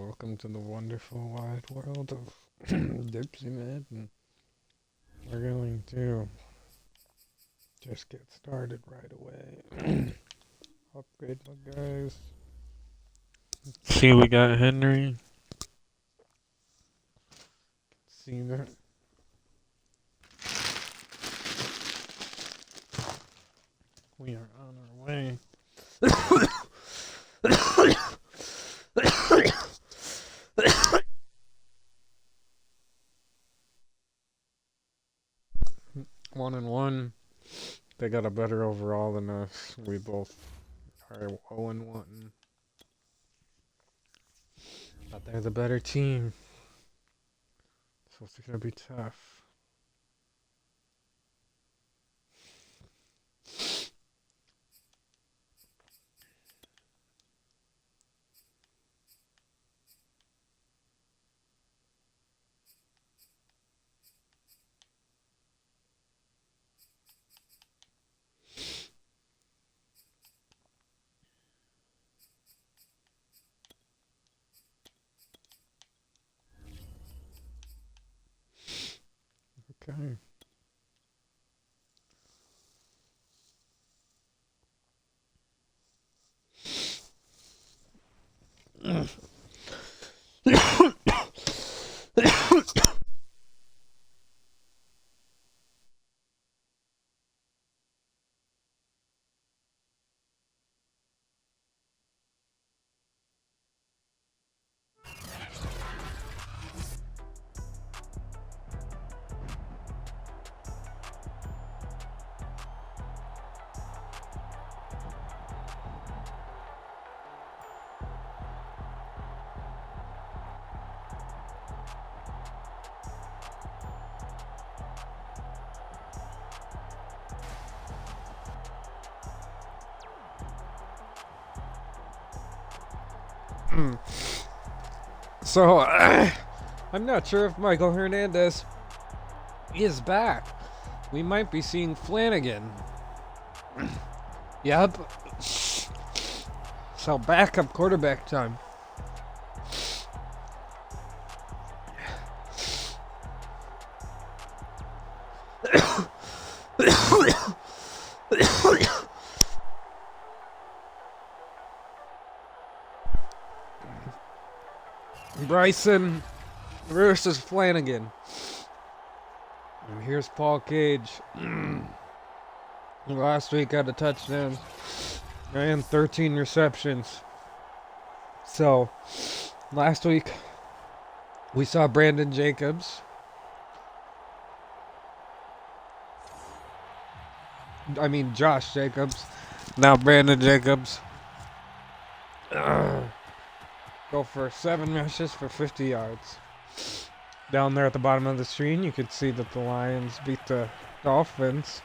Welcome to the wonderful wide world of Dipsey Madden. We're going to just get started right away. Upgrade my guys. See, we got Henry. See that? We are on our way. 1-1. They got a better overall than us. We both are 0-1. But they're the better team. So it's gonna be tough. Okay. So, I'm not sure if Michael Hernandez is back. We might be seeing Flanagan. Yep. So, backup quarterback time. Bryson versus Flanagan. And here's Paul Cage. Last week had a touchdown and 13 receptions. So, last week we saw Brandon Jacobs. Josh Jacobs. Now Brandon Jacobs. Go for 7 rushes for 50 yards. Down there at the bottom of the screen, you can see that the Lions beat the Dolphins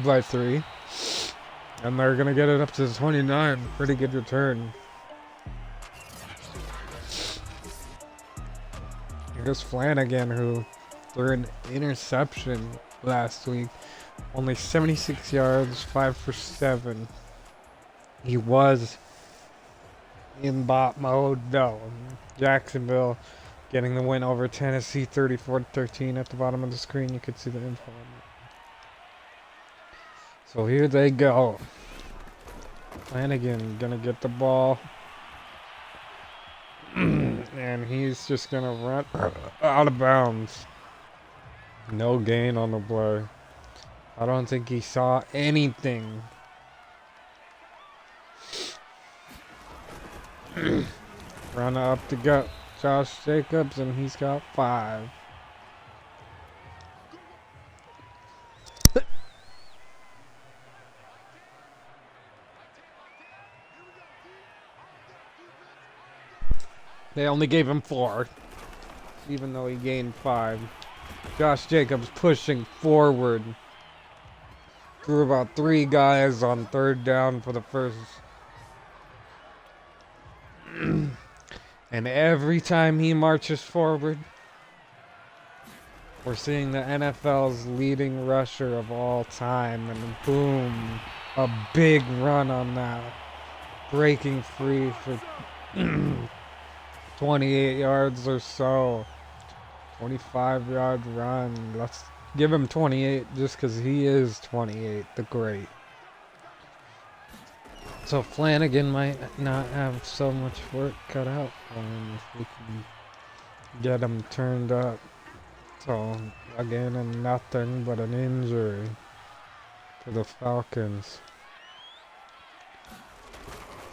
by 3. And they're going to get it up to 29. Pretty good return. Here's Flanagan, who threw an interception last week. Only 76 yards, 5 for 7. He was in bot mode though. Jacksonville getting the win over Tennessee 34-13 at the bottom of the screen. You can see the info on it. So here they go. Flanagan gonna get the ball. And he's just gonna run out of bounds. No gain on the play. I don't think he saw anything. Run up to gut Josh Jacobs, and he's got 5. They only gave him 4, even though he gained 5. Josh Jacobs pushing forward. Threw about 3 guys on 3rd down for the first. And every time he marches forward, we're seeing the NFL's leading rusher of all time. And boom, a big run on that. Breaking free for 28 yards or so. 25-yard run. Let's give him 28 just because he is 28, the great. So Flanagan might not have so much work cut out for him if we can get him turned up. So again, and nothing but an injury for the Falcons.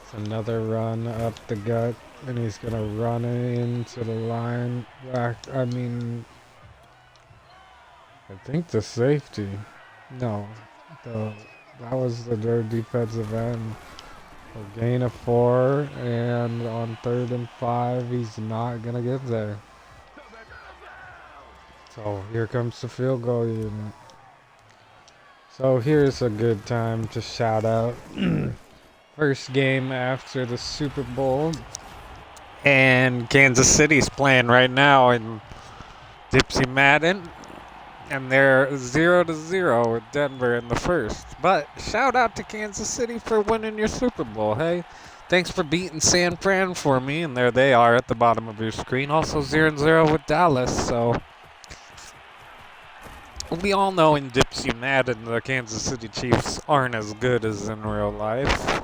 It's another run up the gut, and he's gonna run into the line back. I think the safety. No, that was their defensive end. A gain of 4, and on 3rd and 5, he's not gonna get there. So here comes the field goal unit. So here's a good time to shout out. First game after the Super Bowl. And Kansas City's playing right now in Dipsey Madden. And they're 0-0 with Denver in the first. But shout out to Kansas City for winning your Super Bowl, hey? Thanks for beating San Fran for me. And there they are at the bottom of your screen. Also 0-0 with Dallas, so... We all know in Dipsey Madden the Kansas City Chiefs aren't as good as in real life.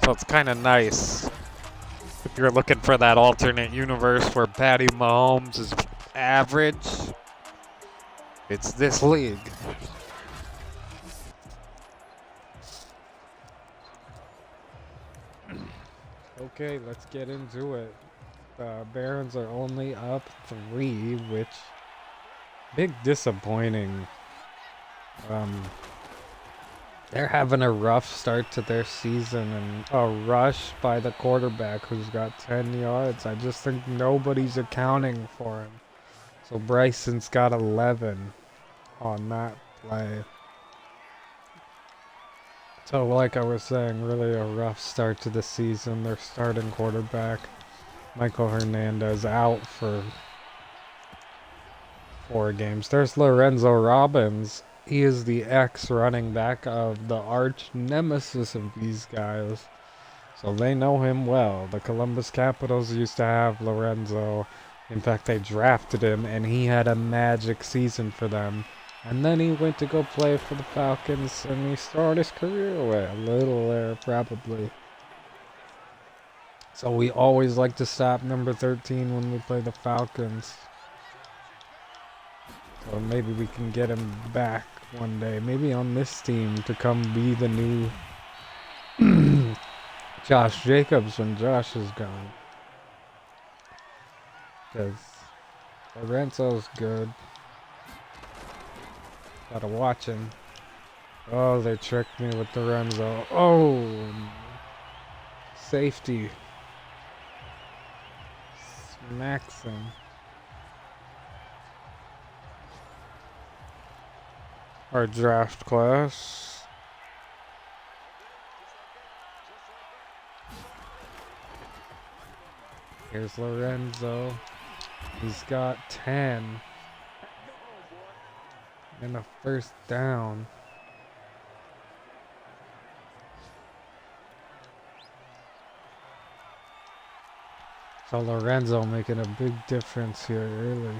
So it's kind of nice if you're looking for that alternate universe where Patty Mahomes is average. It's this league. Okay, let's get into it. The Barons are only up 3, which... Big disappointing. They're having a rough start to their season, and a rush by the quarterback who's got 10 yards. I just think nobody's accounting for him. So Bryson's got 11 on that play. So like I was saying, really a rough start to the season. Their starting quarterback, Michael Hernandez, out for 4 games. There's Lorenzo Robbins. He is the ex-running back of the arch nemesis of these guys. So they know him well. The Columbus Capitals used to have Lorenzo. In fact, they drafted him, and he had a magic season for them. And then he went to go play for the Falcons, and he started his career away. A little there, probably. So we always like to stop number 13 when we play the Falcons. So maybe we can get him back one day. Maybe on this team to come be the new Josh Jacobs when Josh is gone. Because Lorenzo's good. Gotta watch him. Oh, they tricked me with Lorenzo. Oh! Safety. Smacks him. Our draft class. Here's Lorenzo. He's got 10. And a first down. So Lorenzo making a big difference here early.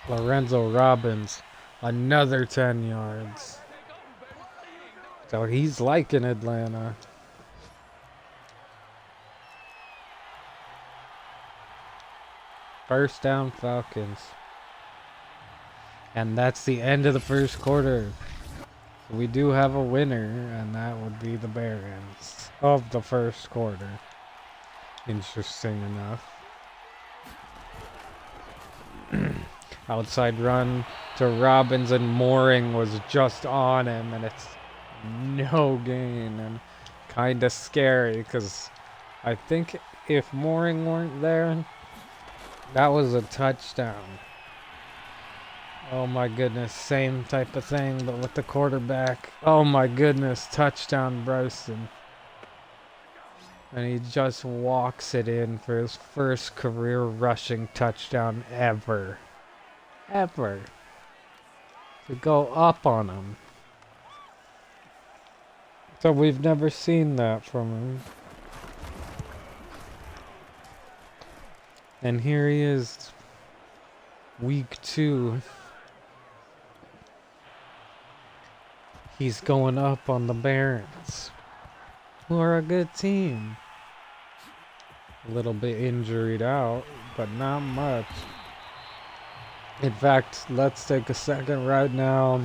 Lorenzo Robbins, another 10 yards. So he's liking Atlanta. First down Falcons. And that's the end of the first quarter. We do have a winner, and that would be the Barons of the first quarter. Interesting enough. Outside run to Robbins, and Mooring was just on him, and it's no gain, and kind of scary because I think if Mooring weren't there, that was a touchdown. Oh my goodness, same type of thing, but with the quarterback. Oh my goodness, touchdown Bryson. And he just walks it in for his first career rushing touchdown ever. Ever. To go up on him. So we've never seen that from him. And here he is, week 2. He's going up on the Barons, who are a good team. A little bit injured out, but not much. In fact, let's take a second right now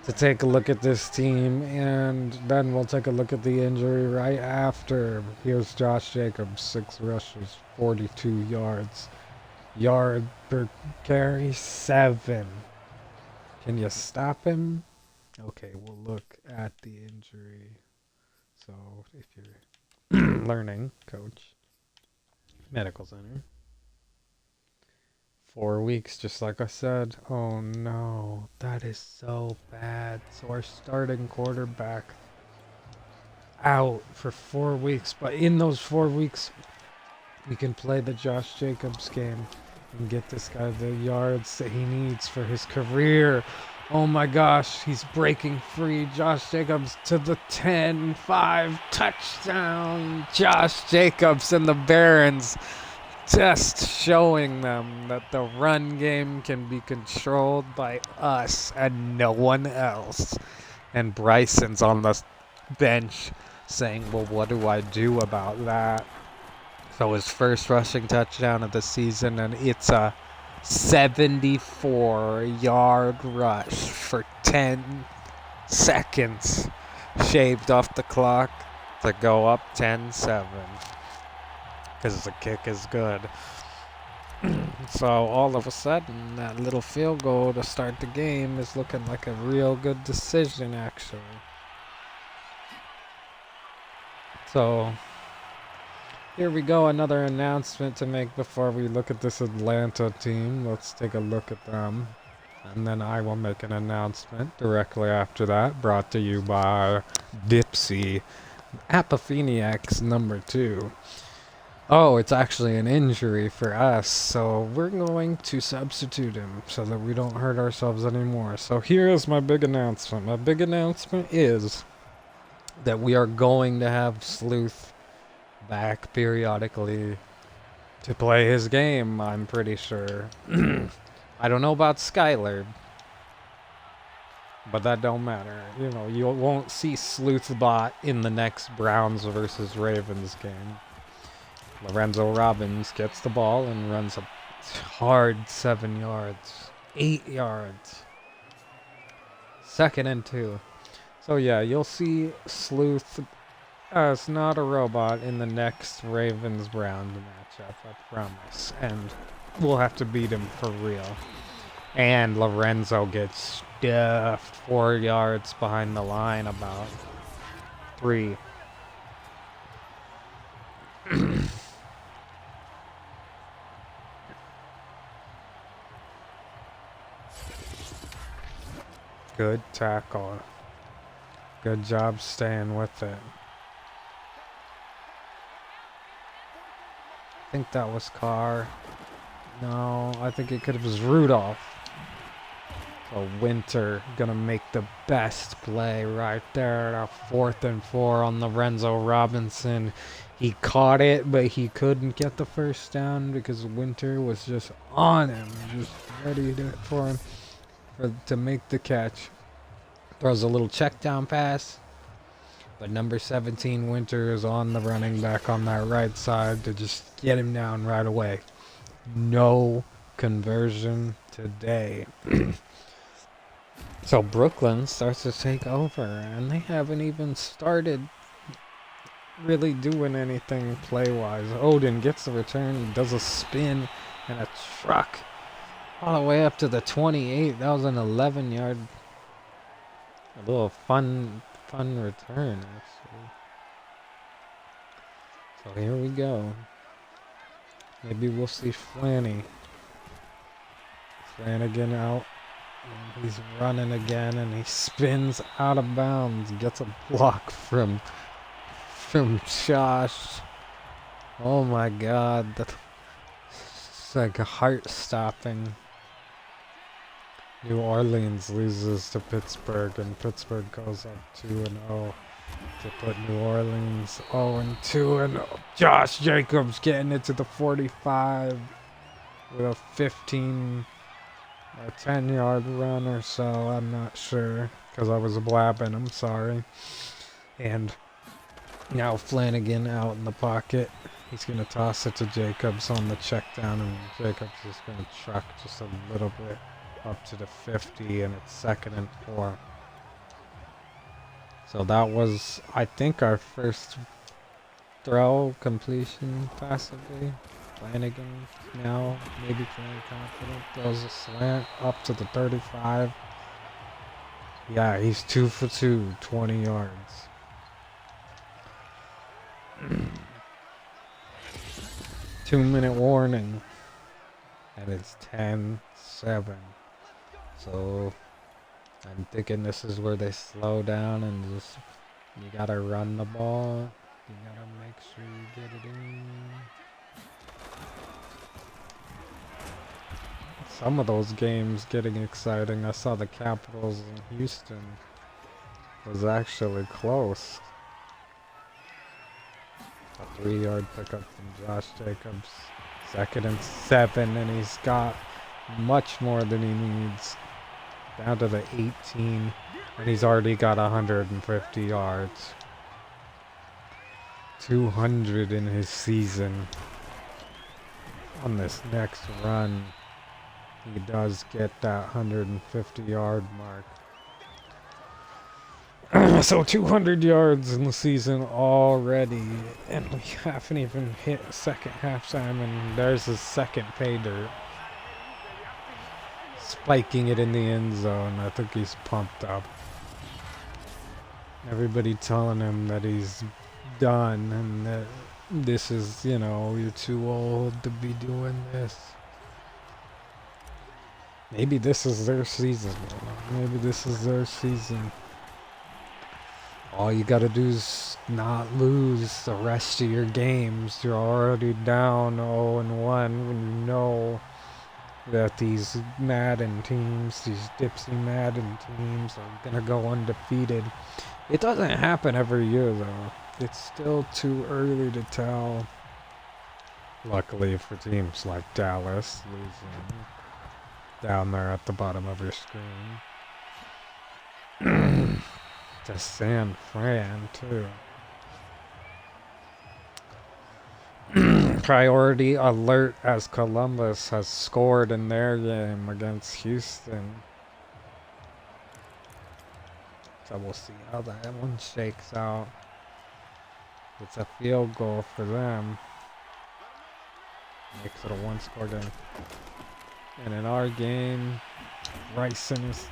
to take a look at this team, and then we'll take a look at the injury right after. Here's Josh Jacobs, 6 rushes, 42 yards. Yard per carry, 7. Can you stop him? Okay, we'll look at the injury. So, if you're learning, coach, medical center. 4 weeks, just like I said. Oh no, that is so bad. So our starting quarterback out for 4 weeks, but in those 4 weeks, we can play the Josh Jacobs game and get this guy the yards that he needs for his career. Oh my gosh, he's breaking free. Josh Jacobs to the 10-5 touchdown. Josh Jacobs and the Barons just showing them that the run game can be controlled by us and no one else. And Bryson's on the bench saying, well, what do I do about that? So his first rushing touchdown of the season, and it's a 74-yard rush for 10 seconds shaved off the clock to go up 10-7 because the kick is good. So all of a sudden, that little field goal to start the game is looking like a real good decision, actually. So here we go, another announcement to make before we look at this Atlanta team. Let's take a look at them. And then I will make an announcement directly after that, brought to you by Dipsey, Apopheniacs number 2. Oh, it's actually an injury for us, so we're going to substitute him so that we don't hurt ourselves anymore. So here is my big announcement. My big announcement is that we are going to have Sleuth back periodically to play his game, I'm pretty sure. I don't know about Skylar, but that don't matter. You know, you won't see Sleuthbot in the next Browns versus Ravens game. Lorenzo Robbins gets the ball and runs a hard 7 yards. 8 yards. 2nd and 2. So yeah, you'll see Sleuth as not a robot in the next Ravens-Browns matchup, I promise. And we'll have to beat him for real. And Lorenzo gets stuffed 4 yards behind the line, about 3. Good tackle. Good job staying with it. I think that was Carr. No, I think it could have was Rudolph. So Winter gonna make the best play right there. A 4th and 4 on Lorenzo Robinson. He caught it, but he couldn't get the first down because Winter was just on him, just ready for him to make the catch. Throws a little check down pass, but number 17 Winter is on the running back on that right side to just get him down right away. No conversion today. So Brooklyn starts to take over, and they haven't even started really doing anything play-wise. Odin gets the return, does a spin and a truck all the way up to the 28. That was an 11-yard, a little fun return, actually. So here we go. Maybe we'll see Flanagan out. And he's running again, and he spins out of bounds. Gets a block from Josh. Oh my God, that's like heart-stopping. New Orleans loses to Pittsburgh, and Pittsburgh goes up 2-0 to put New Orleans 0-2. And Josh Jacobs getting it to the 45 with a 15 or 10-yard run or so. I'm not sure because I was blabbing. I'm sorry. And now Flanagan out in the pocket. He's going to toss it to Jacobs on the check down, and Jacobs is going to truck just a little bit up to the 50, and it's 2nd and 4. So that was, I think, our first throw completion passively. Flanagan now maybe feeling confident. Throws a slant up to the 35. Yeah, he's 2 for 2, 20 yards. 2-minute warning. And it's 10-7. So I'm thinking this is where they slow down and just, you gotta run the ball. You gotta make sure you get it in. Some of those games getting exciting. I saw the Capitals in Houston was actually close. A 3-yard pickup from Josh Jacobs. 2nd and 7, and he's got much more than he needs. Down to the 18, and he's already got 150 yards. 200 in his season. On this next run, he does get that 150-yard mark. So 200 yards in the season already, and we haven't even hit second halftime, and there's his second pay dirt. Spiking it in the end zone. I think he's pumped up. Everybody telling him that he's done and that this is, you know, you're too old to be doing this. Maybe this is their season. Maybe this is their season. All you gotta do is not lose the rest of your games. You're already down 0-1 when you know that these Madden teams, these Dipsey Madden teams are gonna go undefeated. It doesn't happen every year though. It's still too early to tell. Luckily for teams like Dallas losing down there at the bottom of your screen. To San Fran too. Priority alert as Columbus has scored in their game against Houston. So we'll see how that one shakes out. It's a field goal for them. Makes it a 1-score game. And in our game, Bryson is...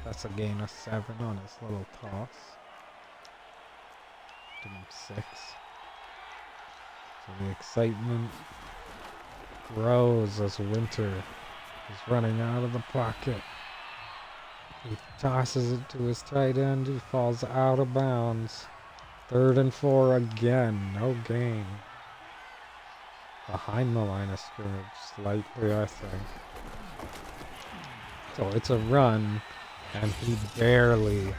That's a gain of 7 on his little toss. Give him 6. So the excitement grows as Winter is running out of the pocket. He tosses it to his tight end. He falls out of bounds. 3rd and 4 again. No gain. Behind the line of scrimmage slightly, I think. So it's a run, and he barely,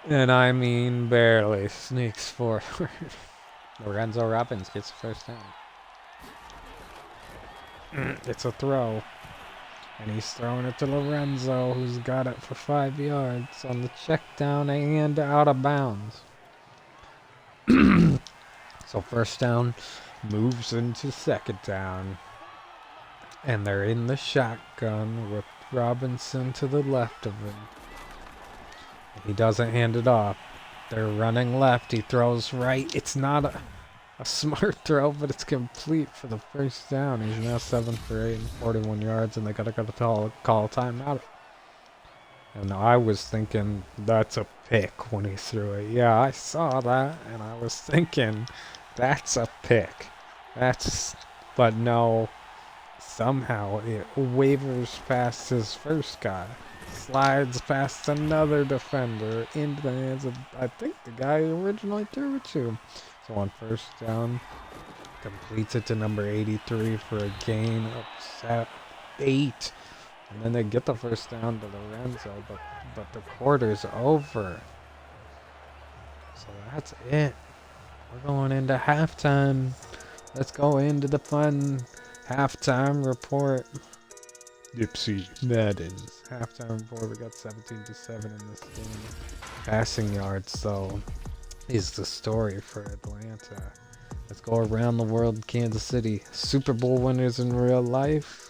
and I mean barely, sneaks forward. Lorenzo Robbins gets the first down. It's a throw. And he's throwing it to Lorenzo, who's got it for 5 yards on the check down and out of bounds. So first down moves into 2nd down. And they're in the shotgun with Robinson to the left of him. He doesn't hand it off. They're running left. He throws right. It's not a smart throw, but it's complete for the first down. He's now 7 for 8 and 41 yards, and they gotta call a timeout. And I was thinking that's a pick when he threw it. Yeah, I saw that, and I was thinking that's a pick. But no, somehow it wavers past his first guy. Slides past another defender into the hands of, I think, the guy who originally threw it to. So on first down, Completes it to number 83 for a gain of 8. And then they get the first down to Lorenzo, but the quarter's over. So that's it. We're going into halftime. Let's go into the fun halftime report. Dipsey Madden's halftime report. We got 17-7 in this game. Passing yards, though, is the story for Atlanta. Let's go around the world. Kansas City, Super Bowl winners in real life.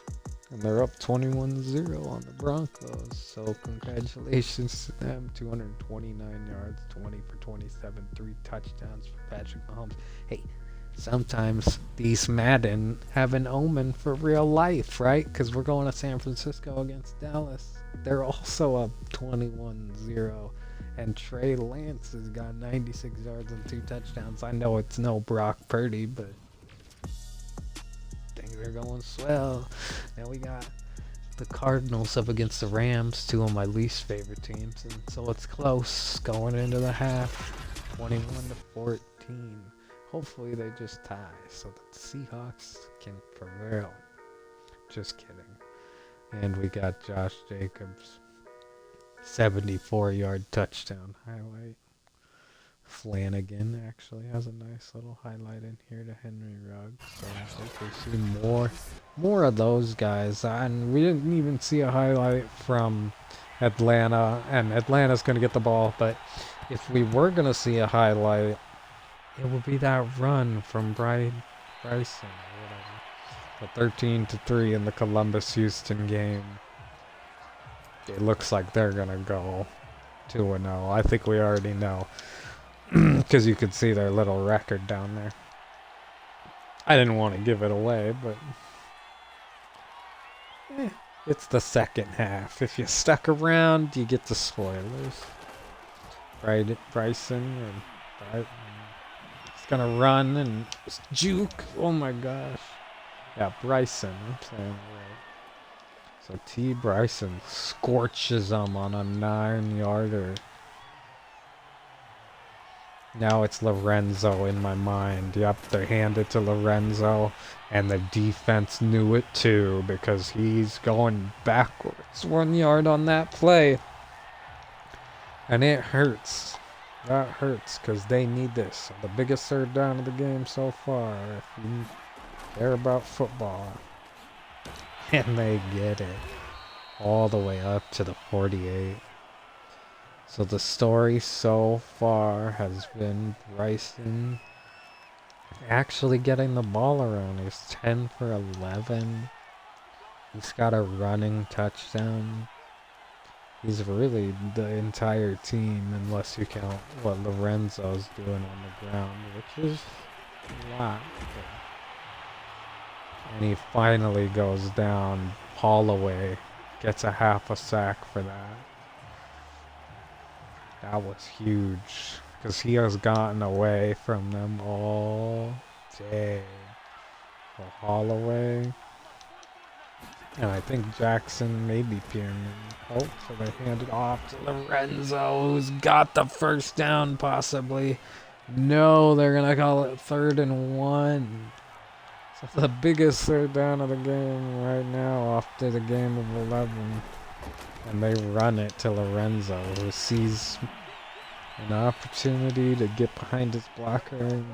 And they're up 21-0 on the Broncos. So congratulations to them. 229 yards, 20 for 27, 3 touchdowns for Patrick Mahomes. Hey, sometimes these Madden have an omen for real life, right? Because we're going to San Francisco against Dallas. They're also up 21-0. And Trey Lance has got 96 yards and 2 touchdowns. I know it's no Brock Purdy, but things are going swell. Now we got the Cardinals up against the Rams, 2 of my least favorite teams. And so it's close going into the half, 21-14. Hopefully they just tie so that the Seahawks can prevail. Just kidding. And we got Josh Jacobs, 74-yard touchdown highlight. Flanagan actually has a nice little highlight in here to Henry Ruggs. So I think we see more of those guys. And we didn't even see a highlight from Atlanta. And Atlanta's going to get the ball. But if we were going to see a highlight, it would be that run from Bryson or whatever. The 13-3 in the Columbus-Houston game. It looks like they're going to go 2-0. I think we already know. Because you could see their little record down there. I didn't want to give it away, but it's the second half. If you stuck around, you get the spoilers. Right, Bryson and he's gonna run and juke. Oh my gosh. Yeah, Bryson. I'm saying right. So T. Bryson scorches them on a 9-yarder. Now it's Lorenzo in my mind. Yep, they hand it to Lorenzo, and the defense knew it too because he's going backwards 1 yard on that play. And it hurts. That hurts because they need this. The biggest third down of the game so far, if you care about football. And they get it all the way up to the 48. So the story so far has been Bryson actually getting the ball around. He's 10 for 11. He's got a running touchdown. He's really the entire team, unless you count what Lorenzo's doing on the ground, which is a lot. And he finally goes down. Holloway gets a half a sack for that. That was huge, because he has gotten away from them all day. For Holloway. And I think Jackson, maybe Pierman. Oh, so they hand it off to Lorenzo, who's got the first down, possibly. No, they're going to call it 3rd and 1. So the biggest third down of the game right now, after the game of 11. And they run it to Lorenzo, who sees an opportunity to get behind his blocker and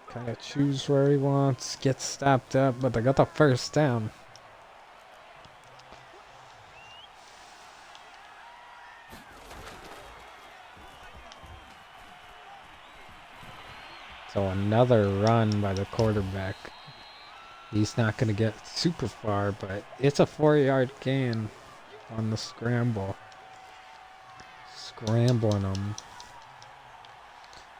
kind of choose where he wants, gets stopped up, but they got the first down. So another run by the quarterback. He's not going to get super far, but it's a 4-yard gain on the scramble. Scrambling them.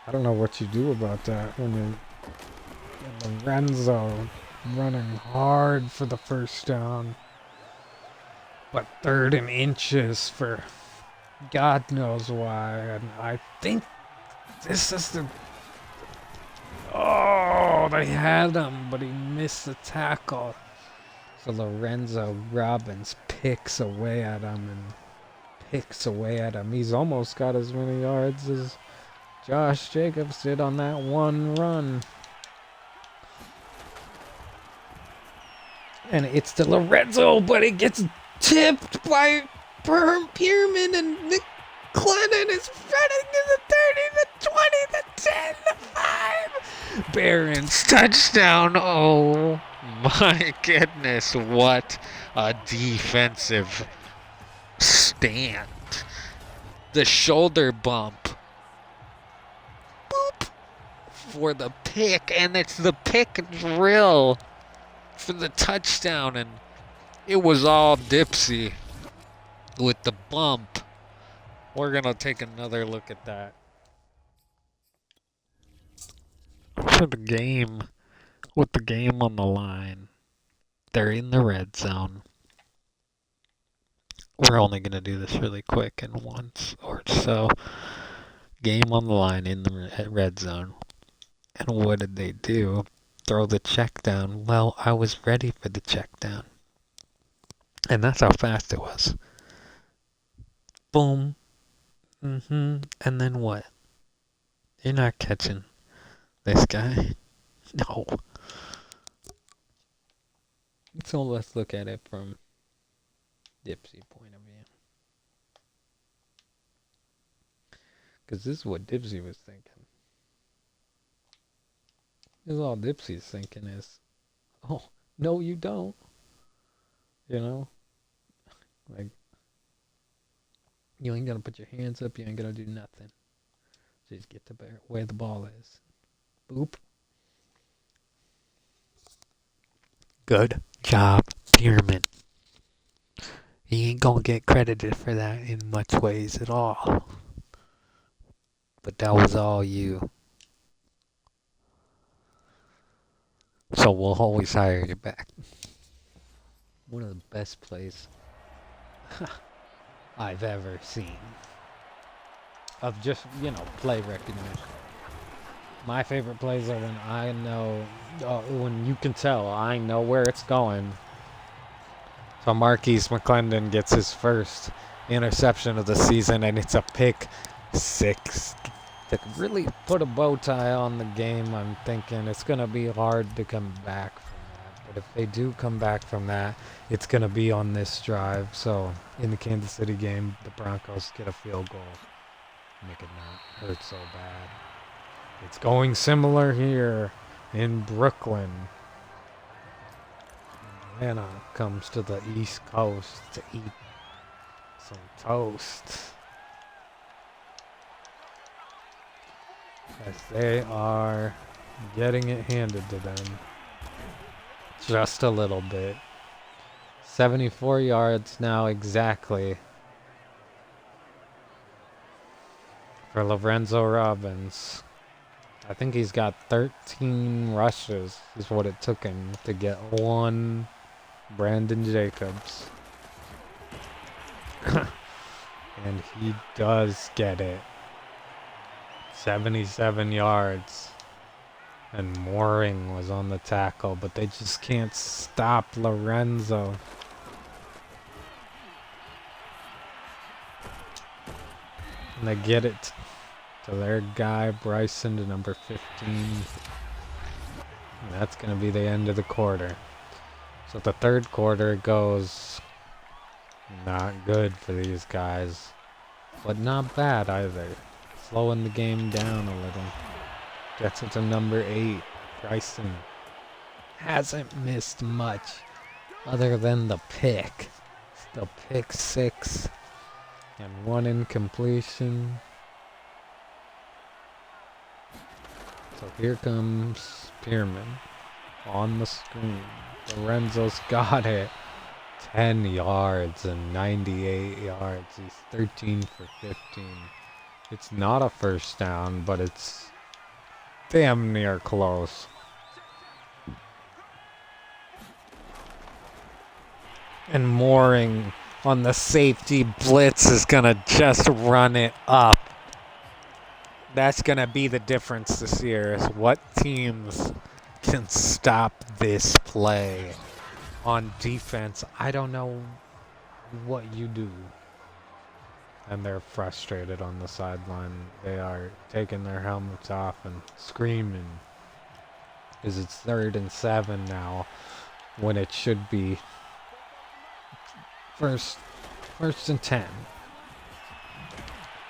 I don't know what you do about that when you're Lorenzo running hard for the first down. But 3rd and inches for God knows why. And I think this is the... Oh, they had him, but he missed the tackle. So Lorenzo Robbins picks away at him and picks away at him. He's almost got as many yards as Josh Jacobs did on that one run. And it's to Lorenzo, but it gets tipped by Pierman, and McLennan is running to the 30, the 20, the 10, the 5. Barron's touchdown. Oh my goodness, what a defensive stand. The shoulder bump. Boop. For the pick, and it's the pick and drill for the touchdown, and it was all Dipsey with the bump. We're gonna take another look at that. For the game, with the game on the line, they're in the red zone. We're only gonna do this really quick and once or so. Game on the line in the red zone. And what did they do? Throw the check down. Well, I was ready for the check down. And that's how fast it was. Boom. And then what? You're not catching this guy. No. So let's look at it from Dipsey point of view. Because this is what Dipsey was thinking. This is all Dipsey's thinking is, oh, no you don't. You know? Like, you ain't gonna put your hands up, you ain't gonna do nothing. Just get to where the ball is. Boop. Good job, Pierman. He ain't gonna get credited for that in much ways at all. But that was all you. So we'll always hire you back. One of the best plays I've ever seen. Of just, play recognition. My favorite plays are when I know, when you can tell, I know where it's going. So Marquise McClendon gets his first interception of the season, and it's a pick 6. To really put a bow tie on the game, I'm thinking it's going to be hard to come back from that. But if they do come back from that, it's going to be on this drive. So in the Kansas City game, the Broncos get a field goal. Make it not hurt so bad. It's going similar here in Brooklyn. Atlanta comes to the East Coast to eat some toast. As they are getting it handed to them. Just a little bit. 74 yards now exactly for Lorenzo Robbins. I think he's got 13 rushes is what it took him to get one Brandon Jacobs. And he does get it. 77 yards. And Mooring was on the tackle, but they just can't stop Lorenzo. And they get it to their guy, Bryson, to number 15. And that's going to be the end of the quarter. So the third quarter goes not good for these guys. But not bad either. Slowing the game down a little. Gets it to number 8. Bryson hasn't missed much other than the pick. The pick 6 and 1 incompletion. So here comes Pierman on the screen. Lorenzo's got it. 10 yards and 98 yards. He's 13 for 15. It's not a first down, but it's damn near close. And Mooring on the safety blitz is going to just run it up. That's going to be the difference this year, is what teams can stop this play. On defense, I don't know what you do. And they're frustrated on the sideline. They are taking their helmets off and screaming. Because it's 3rd and 7 now. when it should be first and 10.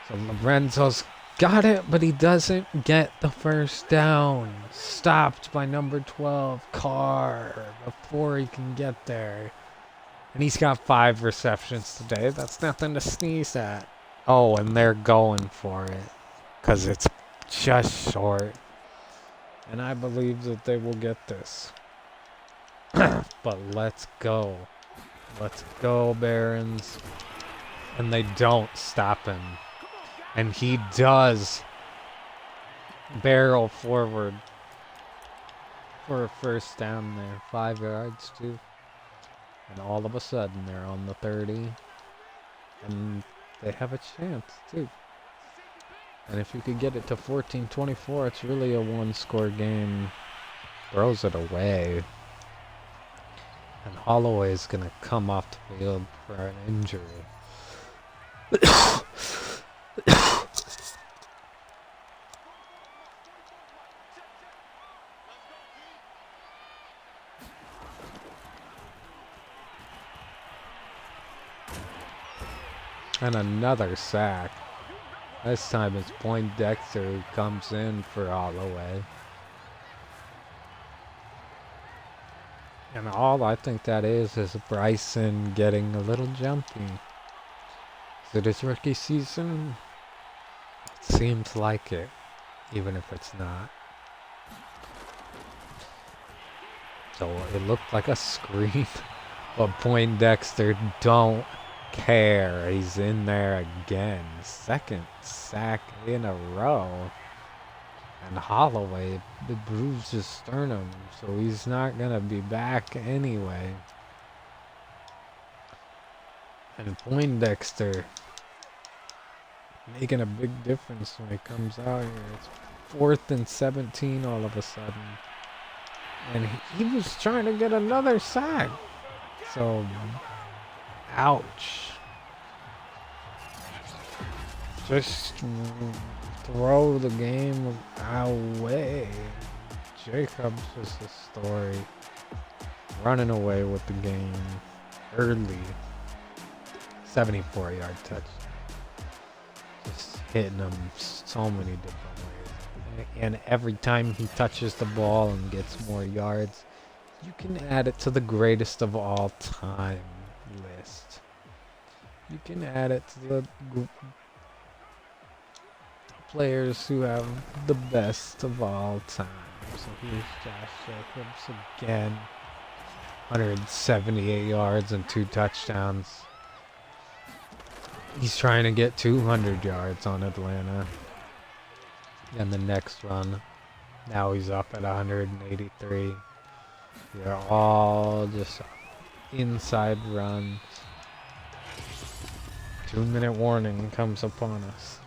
So Lorenzo's got it, but he doesn't get the first down. Stopped by number 12, Carr, before he can get there. And he's got 5 receptions today. That's nothing to sneeze at. Oh, and they're going for it, because it's just short. And I believe that they will get this. But let's go. Let's go, Barons. And they don't stop him. And he does barrel forward for a first down there. 5 yards, too. And all of a sudden, they're on the 30. And they have a chance, too. And if you could get it to 14-24, it's really a one-score game. Throws it away. And Holloway's going to come off the field for an injury. And another sack. This time it's Poindexter who comes in for Holloway. And all I think that is Bryson getting a little jumpy. Is it his rookie season? It seems like it, even if it's not. So it looked like a screen, but Poindexter don't care. He's in there again. Second sack in a row. And Holloway bruised his sternum, so he's not going to be back anyway. And Poindexter making a big difference when he comes out here. It's 4th and 17 all of a sudden. And he was trying to get another sack. So, ouch. Just throw the game away. Jacobs is the story. Running away with the game early. 74-yard touch. Just hitting them so many different ways. And every time he touches the ball and gets more yards, you can add it to the greatest of all time list. You can add it to the players who have the best of all time. So here's Josh Jacobs again. 178 yards and 2 touchdowns. He's trying to get 200 yards on Atlanta. And the next run, now he's up at 183. They're all just inside runs. 2-minute warning comes upon us.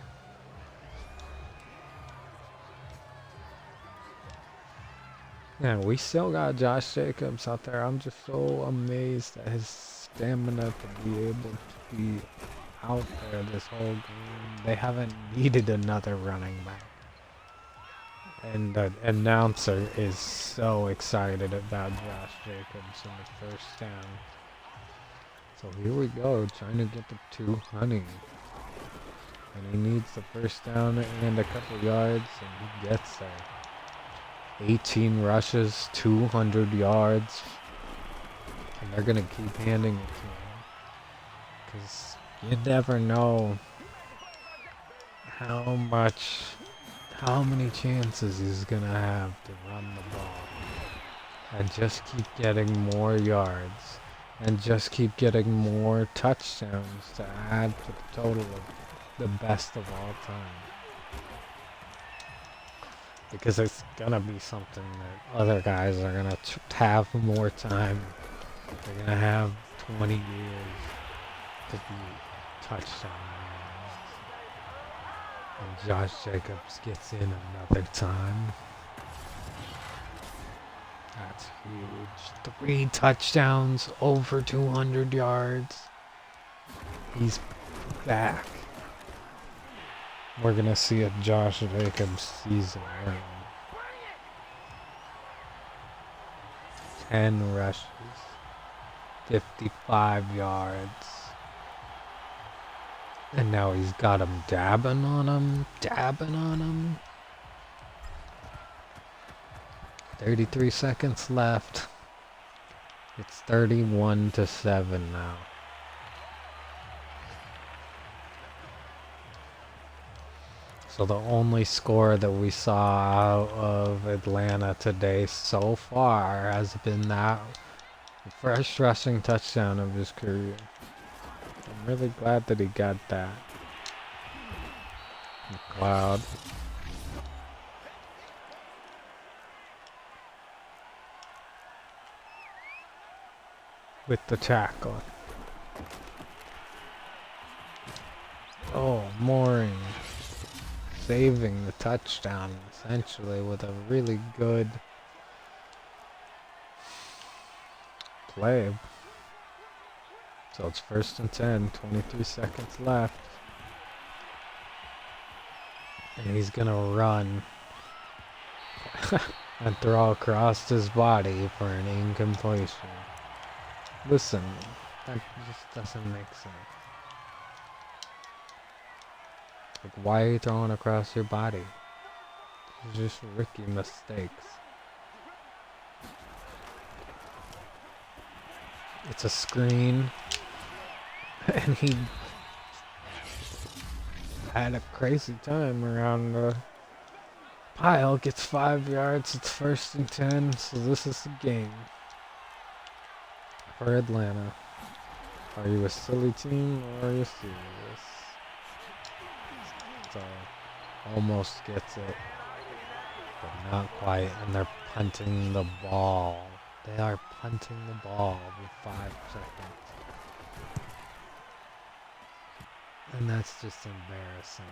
And we still got Josh Jacobs out there. I'm just so amazed at his stamina to be able to be out there this whole game. They haven't needed another running back. And the announcer is so excited about Josh Jacobs in the first down. So here we go, trying to get to 200. And he needs the first down and a couple yards, and he gets there. 18 rushes, 200 yards. And they're going to keep handing it to him. Because you never know how many chances he's going to have to run the ball. And just keep getting more yards. And just keep getting more touchdowns to add to the total of the best of all time. Because it's going to be something that other guys are going to have more time. They're going to have 20 years to be touchdown runs. And Josh Jacobs gets in another time. That's huge. 3 touchdowns, over 200 yards. He's back. We're going to see a Josh Jacobs season. 10 rushes, 55 yards. And now he's got him dabbing on him. 33 seconds left. It's 31-7 now. So the only score that we saw out of Atlanta today so far has been that first rushing touchdown of his career. I'm really glad that he got that. McLeod. With the tackle. Oh, Mooring. Saving the touchdown, essentially, with a really good play. So it's 1st and 10, 23 seconds left. And he's gonna run and throw across his body for an incompletion. Listen, that just doesn't make sense. Like, why are you throwing across your body? It's just rookie mistakes. It's a screen. And he had a crazy time around the pile. Gets 5 yards. It's 1st and 10. So this is the game for Atlanta. Are you a silly team or are you serious? So almost gets it, but not quite. And they're punting the ball. They are punting the ball with 5 seconds. And that's just embarrassing.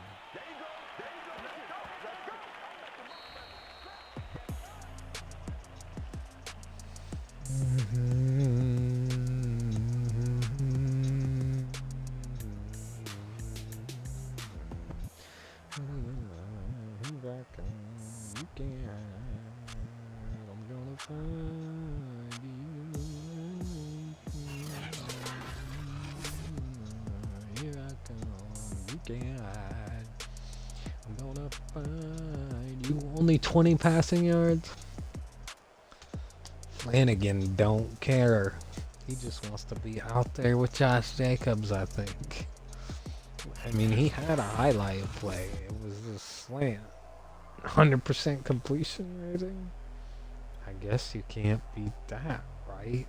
I'm gonna find you. Only 20 passing yards. Flanagan don't care. He just wants to be out there with Josh Jacobs, I think. I mean, he had a highlight play. It was a slant. 100% completion rating. I guess you can't beat that, right?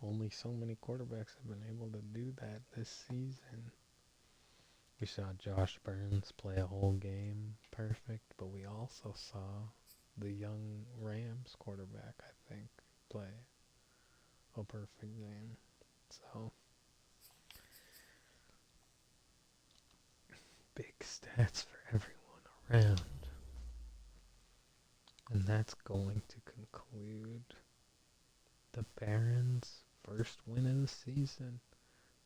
Only so many quarterbacks have been able to do that this season. We saw Josh Burns play a whole game perfect, but we also saw the young Rams quarterback, I think, play a perfect game. So, big stats for everyone around. And that's going to conclude the Barons' first win of the season.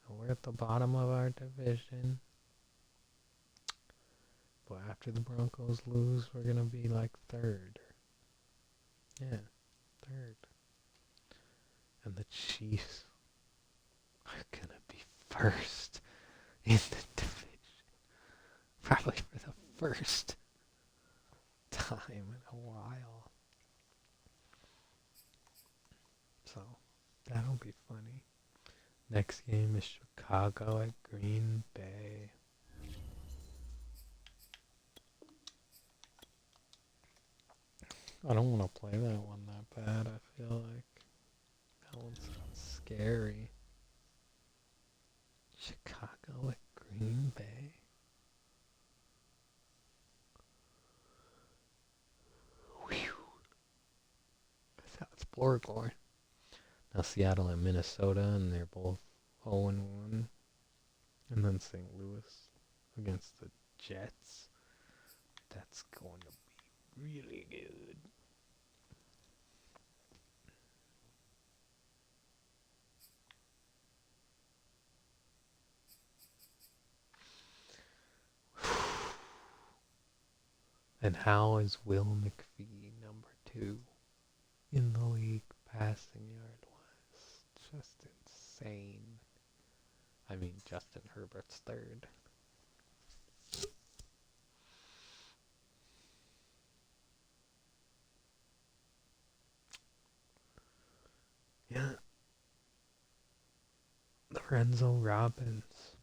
And we're at the bottom of our division. But after the Broncos lose, we're going to be like 3rd. Yeah, 3rd. And the Chiefs are going to be 1st in the division. Probably for the first time in a while. So, that'll be funny. Next game is Chicago at Green Bay. I don't want to play that one that bad. I feel like that one sounds scary. Chicago at Green Bay. Whew. That's Borgore. Now Seattle and Minnesota, and they're both 0-1. And then St. Louis against the Jets. That's going to be really good. And how is Will McPhee number 2 in the league passing yard was just insane. I mean, Justin Herbert's third. Yeah. Lorenzo Robbins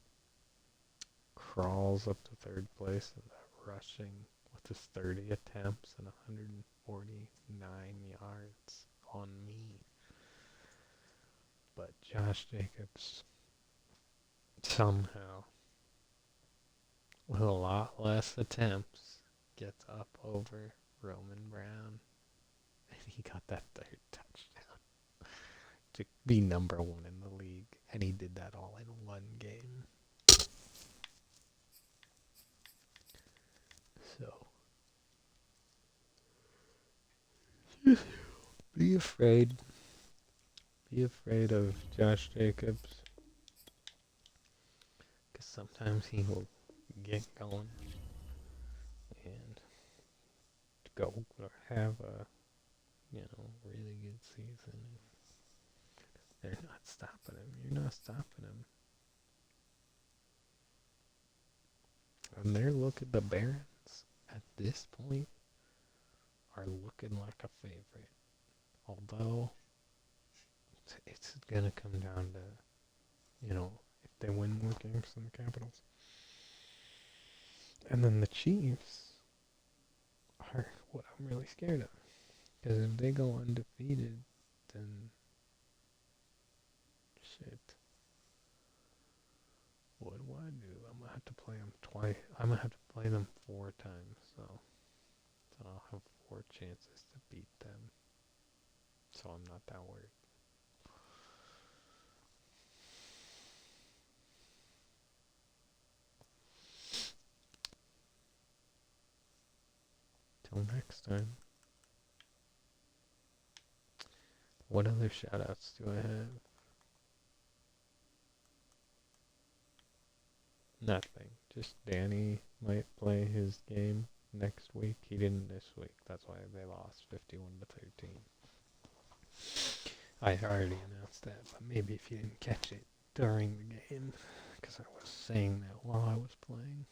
crawls up to third place in that rushing with his 30 attempts and 149 yards on me. But Josh Jacobs somehow, with a lot less attempts, gets up over Roman Brown. And he got that third touchdown to be number 1 in the league. And he did that all in one game. So, be afraid. Be afraid of Josh Jacobs. Because sometimes he will get going and go or have a, really good season. They're not stopping him. You're not stopping him. And the Barons at this point are looking like a favorite. Although it's gonna come down to, if they win more games than the Capitals. And then the Chiefs are what I'm really scared of. Because if they go undefeated, then shit. What do I do? I'm gonna have to play them twice. I'm gonna have to play them 4 times, so I'll have 4 chances to beat them. So I'm not that worried. Till next time. What other shoutouts do I have? Nothing. Just Danny might play his game next week. He didn't this week. That's why they lost 51-13. I already announced that, but maybe if you didn't catch it during the game, because I was saying that while I was playing.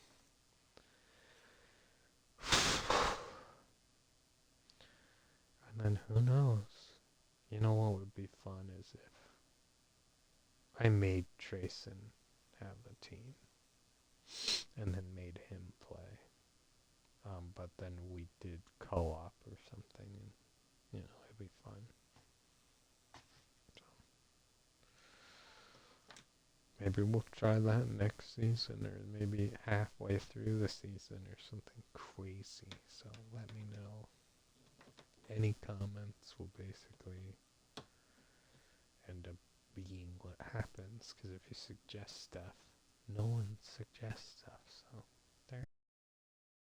And then who knows? You know what would be fun is if I made Trayson have a team and then made him play. But then we did co-op or something, and it'd be fun. So maybe we'll try that next season, or maybe halfway through the season, or something crazy. So let me know. Any comments will basically end up being what happens, because if you suggest stuff, no one suggests stuff, so